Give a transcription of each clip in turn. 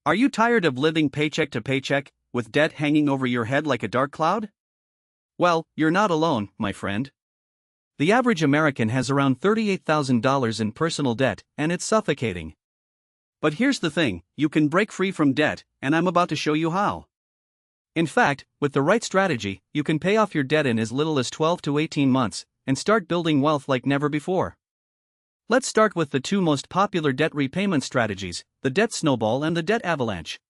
Are you tired of living paycheck to paycheck, with debt hanging over your head like a dark cloud? Well, you're not alone, my friend. The average American has around $38,000 in personal debt, and it's suffocating. But here's the thing, you can break free from debt, and I'm about to show you how. In fact, with the right strategy, you can pay off your debt in as little as 12 to 18 months, and start building wealth like never before. Let's start with the two most popular debt repayment strategies, the debt snowball and the debt avalanche.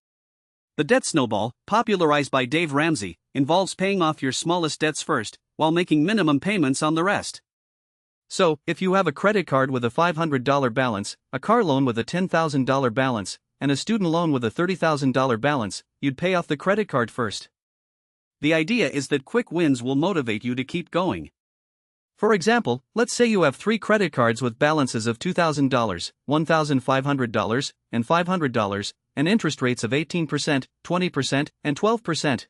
The debt snowball, popularized by Dave Ramsey, involves paying off your smallest debts first, while making minimum payments on the rest. So, if you have a credit card with a $500 balance, a car loan with a $10,000 balance, and a student loan with a $30,000 balance, you'd pay off the credit card first. The idea is that quick wins will motivate you to keep going. For example, let's say you have 3 credit cards with balances of $2,000, $1,500, and $500, and interest rates of 18%, 20%, and 12%.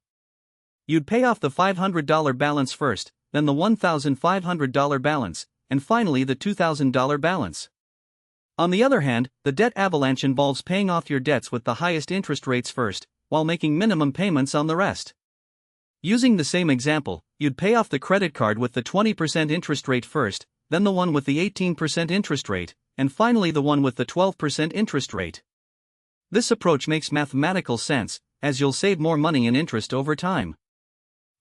You'd pay off the $500 balance first, then the $1,500 balance, and finally the $2,000 balance. On the other hand, the debt avalanche involves paying off your debts with the highest interest rates first, while making minimum payments on the rest. Using the same example, you'd pay off the credit card with the 20% interest rate first, then the one with the 18% interest rate, and finally the one with the 12% interest rate. This approach makes mathematical sense, as you'll save more money in interest over time.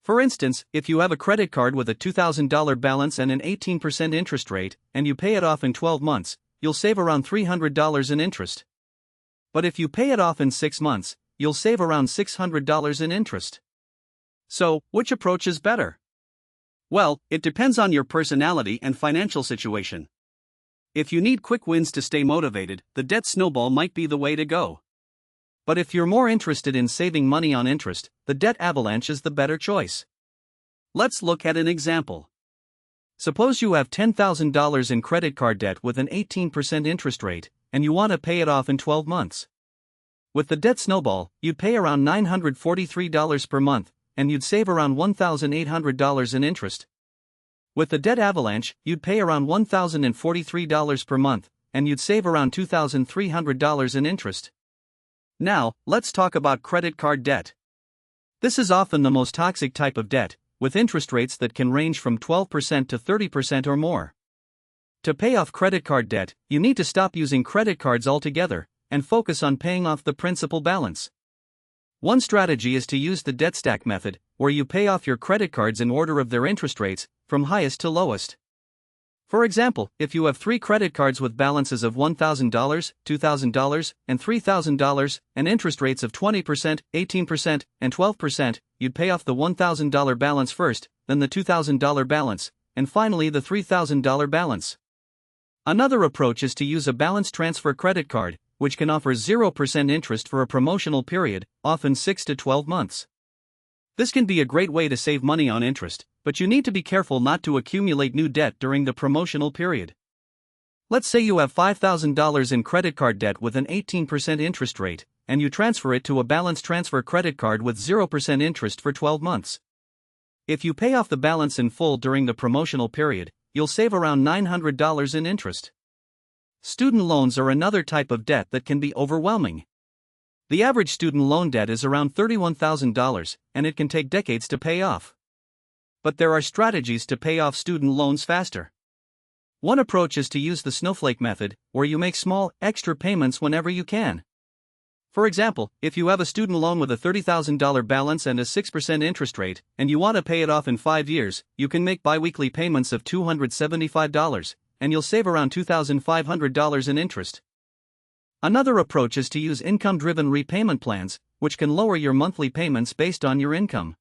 For instance, if you have a credit card with a $2,000 balance and an 18% interest rate, and you pay it off in 12 months, you'll save around $300 in interest. But if you pay it off in 6 months, you'll save around $600 in interest. So, which approach is better? Well, it depends on your personality and financial situation. If you need quick wins to stay motivated, the debt snowball might be the way to go. But if you're more interested in saving money on interest, the debt avalanche is the better choice. Let's look at an example. Suppose you have $10,000 in credit card debt with an 18% interest rate, and you want to pay it off in 12 months. With the debt snowball, you'd pay around $943 per month, and you'd save around $1,800 in interest. With the debt avalanche, you'd pay around $1,043 per month, and you'd save around $2,300 in interest. Now, let's talk about credit card debt. This is often the most toxic type of debt, with interest rates that can range from 12% to 30% or more. To pay off credit card debt, you need to stop using credit cards altogether, and focus on paying off the principal balance. One strategy is to use the debt stack method, where you pay off your credit cards in order of their interest rates, from highest to lowest. For example, if you have 3 credit cards with balances of $1,000, $2,000, and $3,000, and interest rates of 20%, 18%, and 12%, you'd pay off the $1,000 balance first, then the $2,000 balance, and finally the $3,000 balance. Another approach is to use a balance transfer credit card, which can offer 0% interest for a promotional period, often 6 to 12 months. This can be a great way to save money on interest, but you need to be careful not to accumulate new debt during the promotional period. Let's say you have $5,000 in credit card debt with an 18% interest rate, and you transfer it to a balance transfer credit card with 0% interest for 12 months. If you pay off the balance in full during the promotional period, you'll save around $900 in interest. Student loans are another type of debt that can be overwhelming. The average student loan debt is around $31,000, and it can take decades to pay off. But there are strategies to pay off student loans faster. One approach is to use the snowflake method, where you make small, extra payments whenever you can. For example, if you have a student loan with a $30,000 balance and a 6% interest rate, and you want to pay it off in 5 years, you can make biweekly payments of $275, and you'll save around $2,500 in interest. Another approach is to use income-driven repayment plans, which can lower your monthly payments based on your income.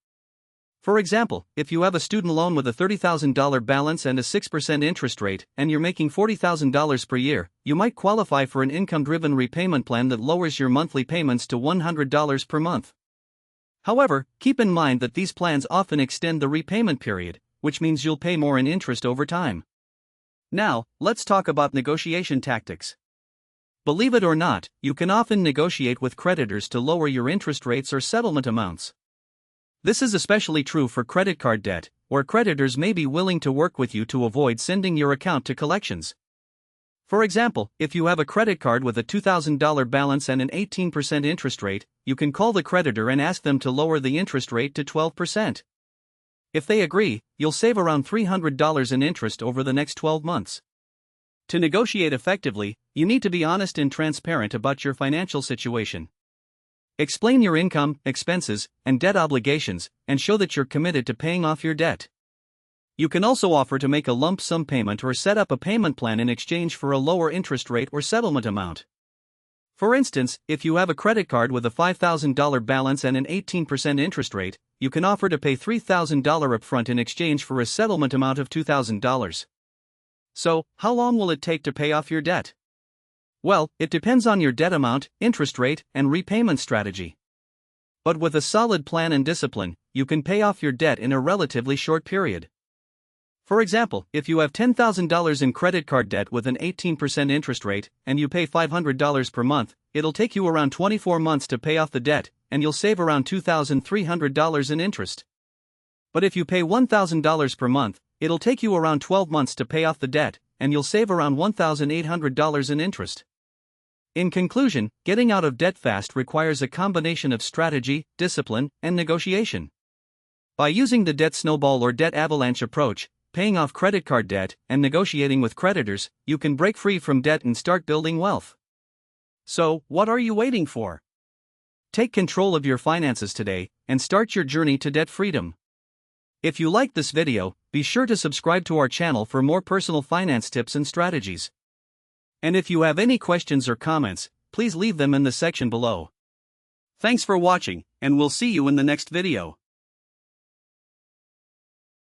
For example, if you have a student loan with a $30,000 balance and a 6% interest rate, and you're making $40,000 per year, you might qualify for an income-driven repayment plan that lowers your monthly payments to $100 per month. However, keep in mind that these plans often extend the repayment period, which means you'll pay more in interest over time. Now, let's talk about negotiation tactics. Believe it or not, you can often negotiate with creditors to lower your interest rates or settlement amounts. This is especially true for credit card debt, where creditors may be willing to work with you to avoid sending your account to collections. For example, if you have a credit card with a $2,000 balance and an 18% interest rate, you can call the creditor and ask them to lower the interest rate to 12%. If they agree, you'll save around $300 in interest over the next 12 months. To negotiate effectively, you need to be honest and transparent about your financial situation. Explain your income, expenses, and debt obligations, and show that you're committed to paying off your debt. You can also offer to make a lump sum payment or set up a payment plan in exchange for a lower interest rate or settlement amount. For instance, if you have a credit card with a $5,000 balance and an 18% interest rate, you can offer to pay $3,000 upfront in exchange for a settlement amount of $2,000. So, how long will it take to pay off your debt? Well, it depends on your debt amount, interest rate, and repayment strategy. But with a solid plan and discipline, you can pay off your debt in a relatively short period. For example, if you have $10,000 in credit card debt with an 18% interest rate, and you pay $500 per month, it'll take you around 24 months to pay off the debt, and you'll save around $2,300 in interest. But if you pay $1,000 per month, it'll take you around 12 months to pay off the debt, and you'll save around $1,800 in interest. In conclusion, getting out of debt fast requires a combination of strategy, discipline, and negotiation. By using the debt snowball or debt avalanche approach, paying off credit card debt, and negotiating with creditors, you can break free from debt and start building wealth. So, what are you waiting for? Take control of your finances today, and start your journey to debt freedom. If you liked this video, be sure to subscribe to our channel for more personal finance tips and strategies. And if you have any questions or comments, please leave them in the section below. Thanks for watching, and we'll see you in the next video.